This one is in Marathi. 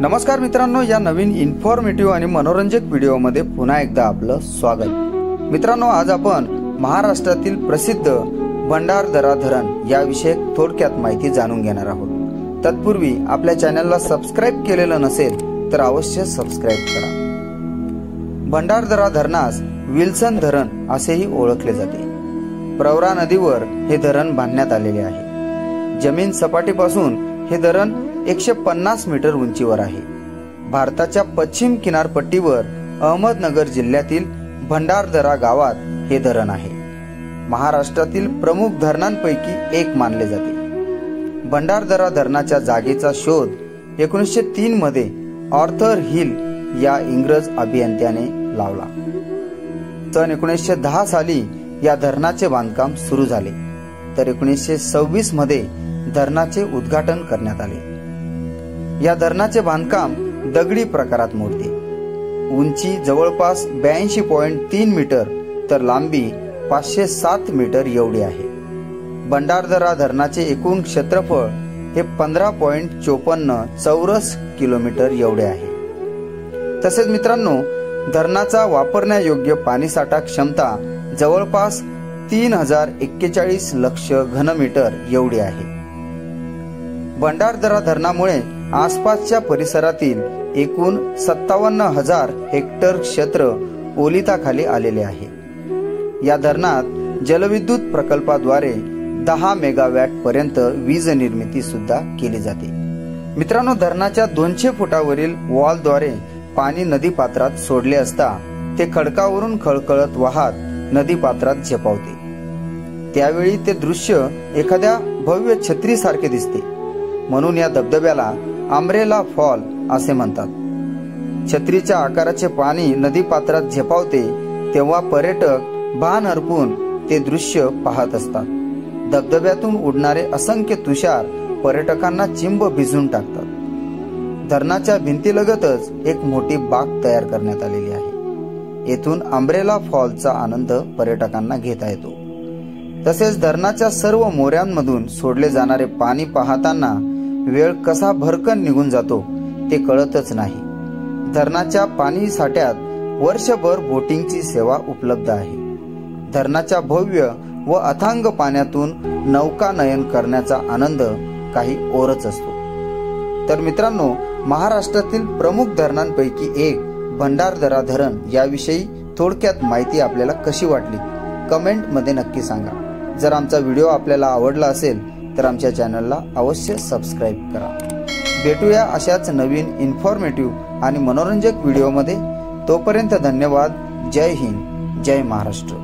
नमस्कार मित्रांनो, या नवीन इन्फॉर्मेटिव्ह आणि मनोरंजक व्हिडिओमध्ये पुन्हा एकदा आपलं स्वागत। मित्रांनो, आज आपण महाराष्ट्रातील प्रसिद्ध भंडारदरा धरण याविषयी थोडक्यात माहिती जाणून घेणार आहोत। तत्पूर्वी आपल्या चॅनलला सबस्क्राइब केलेलं नसेल तर अवश्य सबस्क्राइब करा। भंडारदरा धरणास विल्सन धरण असेही ओळखले जाते। प्रवरा नदीवर हे धरण बांधण्यात आलेले आहे। जमीन सपाटीपासून हे धरण 150 मीटर उंचीवर आहे। भारताच्या पश्चिम किनारपट्टीवर अहमदनगर जिल्ह्यातील भंडारदरा गावात हे धरण आहे। महाराष्ट्रातील प्रमुख धरणांपैकी एक मानले जाते। भंडारदरा धरणाच्या जागेचा शोध 1903 मध्ये आर्थर हिल या इंग्रज अभियंत्याने लावला। सन 1910 साली या धरणाचे बांधकाम सुरू झाले, तर 1926 मध्ये धरणाचे उद्घाटन करण्यात आले। या धरणाचे बांधकाम दगडी प्रकारात मोडते। उंची जवळपास 82.3 मीटर तर लांबी 507 मीटर एवढी आहे। भंडारदरा धरणाचे एकूण क्षेत्रफळ हे 15.54 चौरस किलोमीटर एवढे आहे। तसेच मित्रांनो, धरणाचा वापरण्यायोग्य पाणीसाठा क्षमता जवळपास 3041 लक्ष घनमीटर एवढी आहे। भंडारदरा धरणामुळे आसपासच्या परिसरातील एकूण 57,000 हेक्टर क्षेत्र ओलिताखाली आलेले आहे। या धरणात जलविद्युत प्रकल्पाद्वारे 10 मेगावॅट पर्यंत वीज निर्मिती सुद्धा केली जाते। मित्रांनो, धरणाच्या 200 फुटावरील वॉलद्वारे पाणी नदीपात्रात सोडले असता ते खडकावरून खळखळत वाहत नदीपात्रात झेपावते। त्यावेळी ते दृश्य एखाद्या भव्य छत्रीसारखे दिसते, म्हणून या धबधब्याला अम्ब्रेला फॉल असे म्हणतात। छत्रीच्या आकाराचे पाणी नदीपात्रात झेपावते तेव्हा पर्यटक भान हरपून ते दृश्य पाहत असतात। धबधब्यातून उडणारे असंख्य तुषार पर्यटकांना चिंब भिजून टाकतात। धरणाच्या भिंतीलगतच एक मोठी बाग तयार करण्यात आलेली आहे। येथून अम्ब्रेला फॉलचा आनंद पर्यटकांना घेता येतो। तसेच धरणाच्या सर्व मोऱ्यांमधून सोडले जाणारे पाणी पाहताना वेळ कसा भरकन निघून जातो ते कळतच नाही। धरणाच्या पाणी साठ्यात वर्षभर बोटिंगची सेवा उपलब्ध आहे। धरणाच्या भव्य व अथांग पाण्यातून नौकानयन करण्याचा आनंद काही ओरच असतो। तर मित्रांनो, महाराष्ट्रातील प्रमुख धरणांपैकी एक भंडारदरा धरण याविषयी थोडक्यात माहिती आपल्याला कशी वाटली कमेंट मध्ये नक्की सांगा। जर आमचा व्हिडिओ आपल्याला आवडला असेल तर आमच्या चॅनलला अवश्य सबस्क्राइब करा। भेटूया अशाच नवीन इन्फॉर्मेटिव्ह आणि मनोरंजक व्हिडिओमध्ये। तोपर्यंत धन्यवाद। जय हिंद, जय महाराष्ट्र।